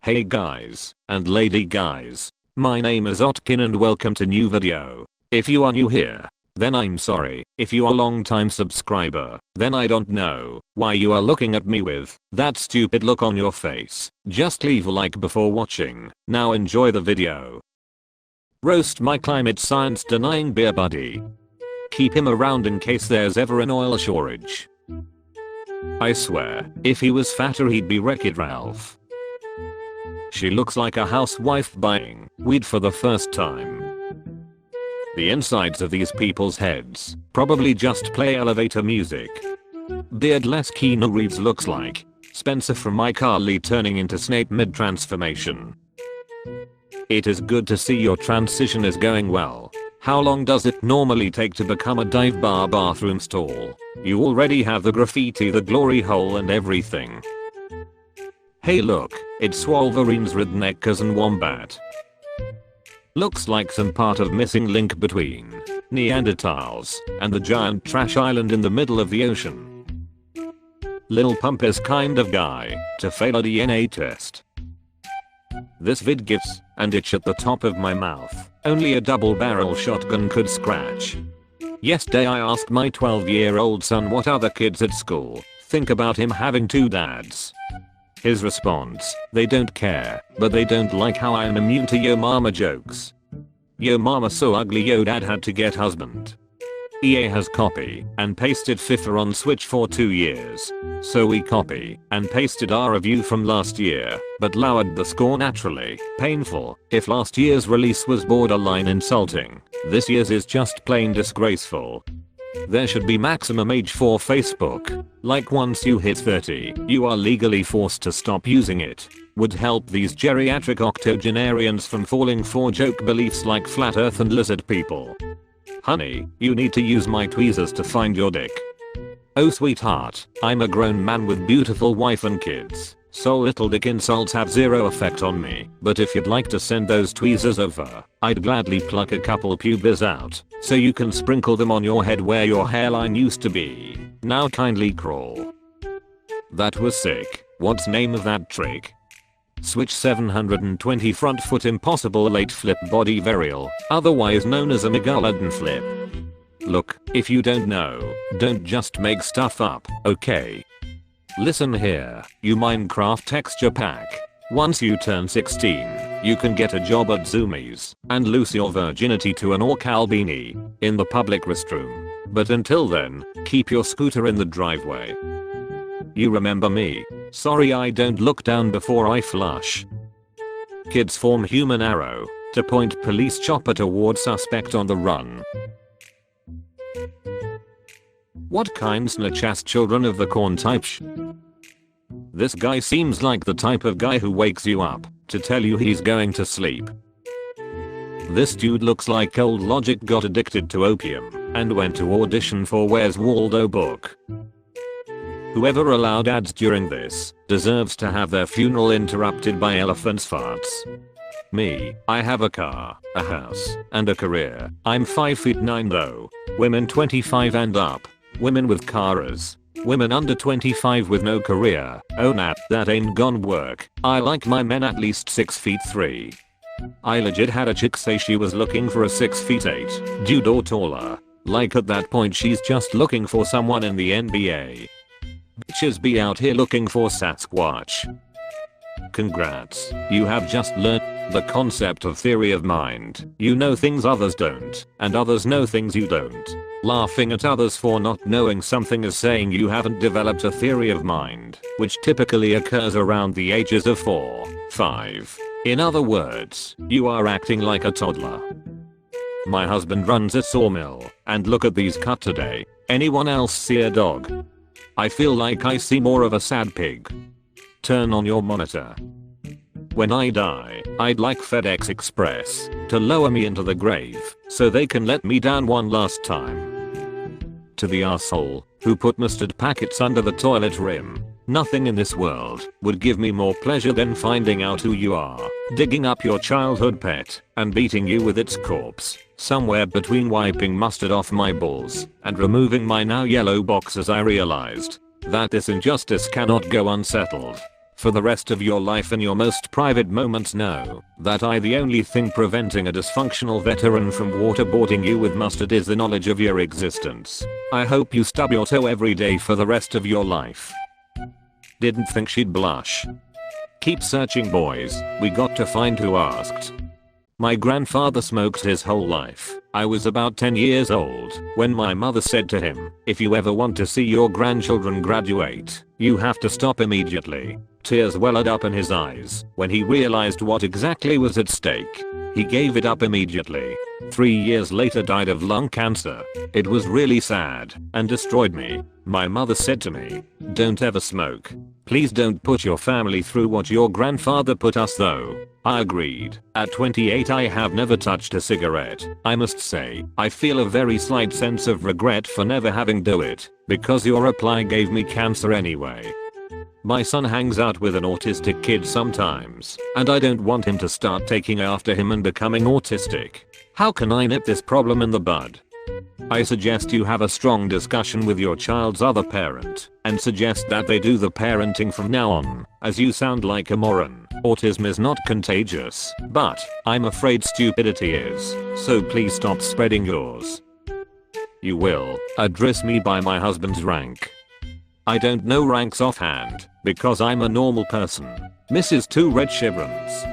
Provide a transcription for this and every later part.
Hey guys, and lady guys, my name is Otkin and welcome to new video. If you are new here, then I'm sorry. If you are long time subscriber, then I don't know why you are looking at me with that stupid look on your face. Just leave a like before watching. Now enjoy the video. Roast my climate science denying beer buddy. Keep him around in case there's ever an oil shortage. I swear, if he was fatter he'd be Wreck-It Ralph. She looks like a housewife buying weed for the first time. The insides of these people's heads probably just play elevator music. Beardless Keanu Reeves looks like Spencer from iCarly turning into Snape mid-transformation. It is good to see your transition is going well. How long does it normally take to become a dive bar bathroom stall? You already have the graffiti, the glory hole and everything. Hey look, it's Wolverine's redneck cousin Wombat. Looks like some part of missing link between Neanderthals and the giant trash island in the middle of the ocean. Lil Pump is kind of guy to fail a DNA test. This vid gives an itch at the top of my mouth. Only a double barrel shotgun could scratch. Yesterday I asked my 12-year-old son what other kids at school think about him having two dads. His response, they don't care, but they don't like how I am immune to yo mama jokes. Yo mama so ugly yo dad had to get husband. EA has copy and pasted FIFA on Switch for 2 years. So we copy and pasted our review from last year, but lowered the score naturally. Painful. If last year's release was borderline insulting, this year's is just plain disgraceful. There should be maximum age for Facebook. Like once you hit 30, you are legally forced to stop using it. Would help these geriatric octogenarians from falling for joke beliefs like flat earth and lizard people. Honey, you need to use my tweezers to find your dick. Oh sweetheart, I'm a grown man with beautiful wife and kids, so little dick insults have zero effect on me. But if you'd like to send those tweezers over, I'd gladly pluck a couple pubes out, so you can sprinkle them on your head where your hairline used to be. Now kindly crawl. That was sick. What's name of that trick? Switch 720 front foot impossible late flip body varial, otherwise known as a Megalodon flip. Look, if you don't know, don't just make stuff up, okay? Listen here, you Minecraft texture pack. Once you turn 16, you can get a job at Zoomies and lose your virginity to an orc albini in the public restroom. But until then, keep your scooter in the driveway. You remember me? Sorry I don't look down before I flush. Kids form human arrow to point police chopper toward suspect on the run. What kind snitch ass children of the corn type This guy seems like the type of guy who wakes you up to tell you he's going to sleep. This dude looks like old Logic got addicted to opium and went to audition for Where's Waldo book. Whoever allowed ads during this deserves to have their funeral interrupted by elephants' farts. Me, I have a car, a house, and a career. I'm 5'9" though. Women 25 and up. Women with cars. Women under 25 with no career. Oh nah, that ain't gon' work. I like my men at least 6'3". I legit had a chick say she was looking for a 6'8" dude or taller. Like at that point she's just looking for someone in the NBA. Bitches be out here looking for Sasquatch. Congrats, you have just learned the concept of theory of mind. You know things others don't, and others know things you don't. Laughing at others for not knowing something is saying you haven't developed a theory of mind, which typically occurs around the ages of 4, 5. In other words, you are acting like a toddler. My husband runs a sawmill, and look at these cut today. Anyone else see a dog? I feel like I see more of a sad pig. Turn on your monitor. When I die, I'd like FedEx Express to lower me into the grave so they can let me down one last time. To the asshole who put mustard packets under the toilet rim, nothing in this world would give me more pleasure than finding out who you are, digging up your childhood pet, and beating you with its corpse, somewhere between wiping mustard off my balls and removing my now yellow boxers. I realized that this injustice cannot go unsettled. For the rest of your life in your most private moments know that the only thing preventing a dysfunctional veteran from waterboarding you with mustard is the knowledge of your existence. I hope you stub your toe every day for the rest of your life. Didn't think she'd blush. Keep searching, boys, we got to find who asked. My grandfather smoked his whole life. I was about 10 years old when my mother said to him, if you ever want to see your grandchildren graduate, you have to stop immediately. Tears welled up in his eyes when he realized what exactly was at stake. He gave it up immediately. 3 years later died of lung cancer. It was really sad and destroyed me. My mother said to me, don't ever smoke. Please don't put your family through what your grandfather put us though. I agreed. At 28 I have never touched a cigarette. I must say, I feel a very slight sense of regret for never having done it, because your reply gave me cancer anyway. My son hangs out with an autistic kid sometimes, and I don't want him to start taking after him and becoming autistic. How can I nip this problem in the bud? I suggest you have a strong discussion with your child's other parent and suggest that they do the parenting from now on, as you sound like a moron. Autism is not contagious, but I'm afraid stupidity is, so please stop spreading yours. You will address me by my husband's rank. I don't know ranks offhand, because I'm a normal person. Mrs. 2 red chevrons.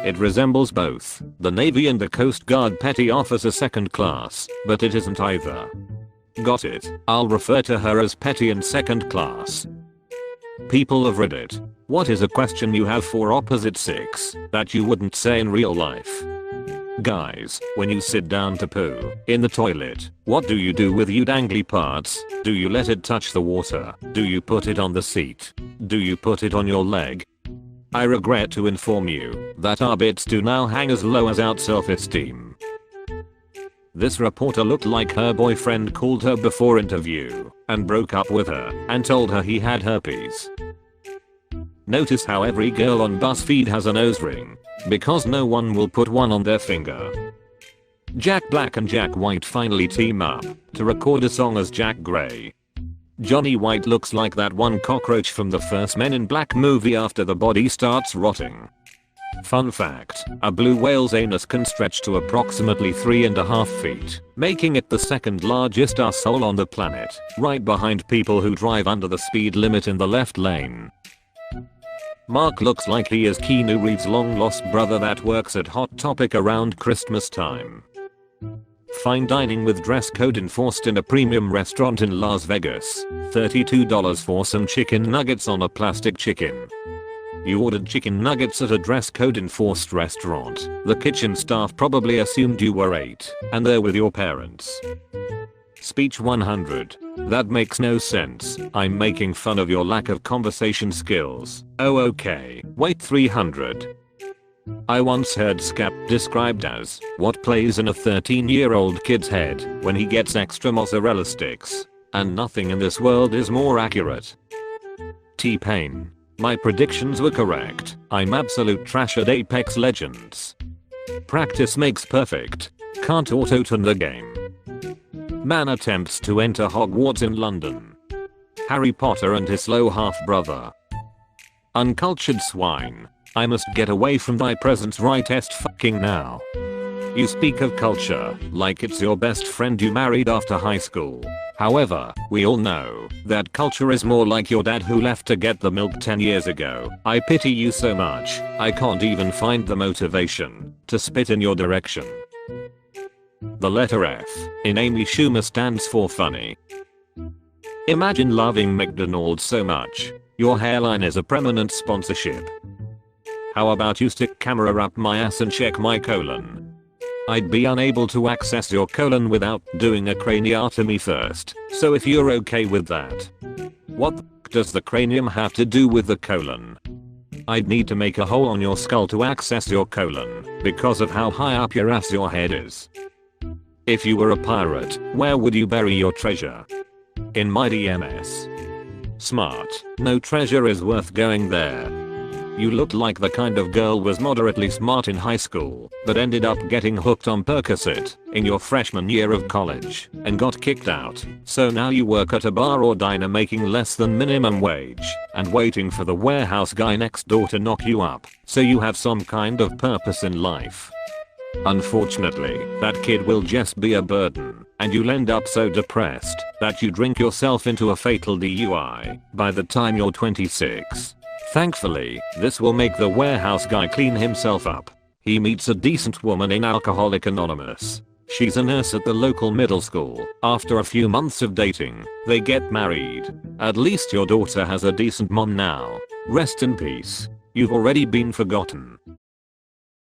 It resembles both the Navy and the Coast Guard petty officer second class, but it isn't either. Got it, I'll refer to her as petty and second class. People of Reddit, what is a question you have for opposite sex that you wouldn't say in real life? Guys, when you sit down to poo in the toilet, what do you do with you dangly parts? Do you let it touch the water? Do you put it on the seat? Do you put it on your leg? I regret to inform you that our bits do now hang as low as our self-esteem. This reporter looked like her boyfriend called her before interview and broke up with her and told her he had herpes. Notice how every girl on BuzzFeed has a nose ring, because no one will put one on their finger. Jack Black and Jack White finally team up to record a song as Jack Gray. Johnny White looks like that one cockroach from the first Men in Black movie after the body starts rotting. Fun fact, a blue whale's anus can stretch to approximately 3.5 feet, making it the second largest asshole on the planet, right behind people who drive under the speed limit in the left lane. Mark looks like he is Keanu Reeves' long lost brother that works at Hot Topic around Christmas time. Fine dining with dress code enforced in a premium restaurant in Las Vegas. $32 for some chicken nuggets on a plastic chicken. You ordered chicken nuggets at a dress code enforced restaurant. The kitchen staff probably assumed you were 8 and there with your parents. Speech 100. That makes no sense. I'm making fun of your lack of conversation skills. Oh okay. Wait 300. I once heard scap described as what plays in a 13-year-old kid's head when he gets extra mozzarella sticks. And nothing in this world is more accurate. T-Pain. My predictions were correct. I'm absolute trash at Apex Legends. Practice makes perfect. Can't auto-tune the game. Man attempts to enter Hogwarts in London. Harry Potter and his slow half-brother. Uncultured swine. I must get away from thy presence right fucking now. You speak of culture like it's your best friend you married after high school. However, we all know that culture is more like your dad who left to get the milk 10 years ago. I pity you so much, I can't even find the motivation to spit in your direction. The letter F in Amy Schumer stands for funny. Imagine loving McDonald's so much, your hairline is a permanent sponsorship. How about you stick camera up my ass and check my colon? I'd be unable to access your colon without doing a craniotomy first, so if you're okay with that. What the f does the cranium have to do with the colon? I'd need to make a hole on your skull to access your colon, because of how high up your ass your head is. If you were a pirate, where would you bury your treasure? In my DMS. Smart, no treasure is worth going there. You looked like the kind of girl was moderately smart in high school, but ended up getting hooked on Percocet in your freshman year of college and got kicked out. So now you work at a bar or diner making less than minimum wage and waiting for the warehouse guy next door to knock you up so you have some kind of purpose in life. Unfortunately, that kid will just be a burden, and you'll end up so depressed that you drink yourself into a fatal DUI by the time you're 26. Thankfully, this will make the warehouse guy clean himself up. He meets a decent woman in Alcoholic Anonymous. She's a nurse at the local middle school. After a few months of dating, they get married. At least your daughter has a decent mom now. Rest in peace. You've already been forgotten.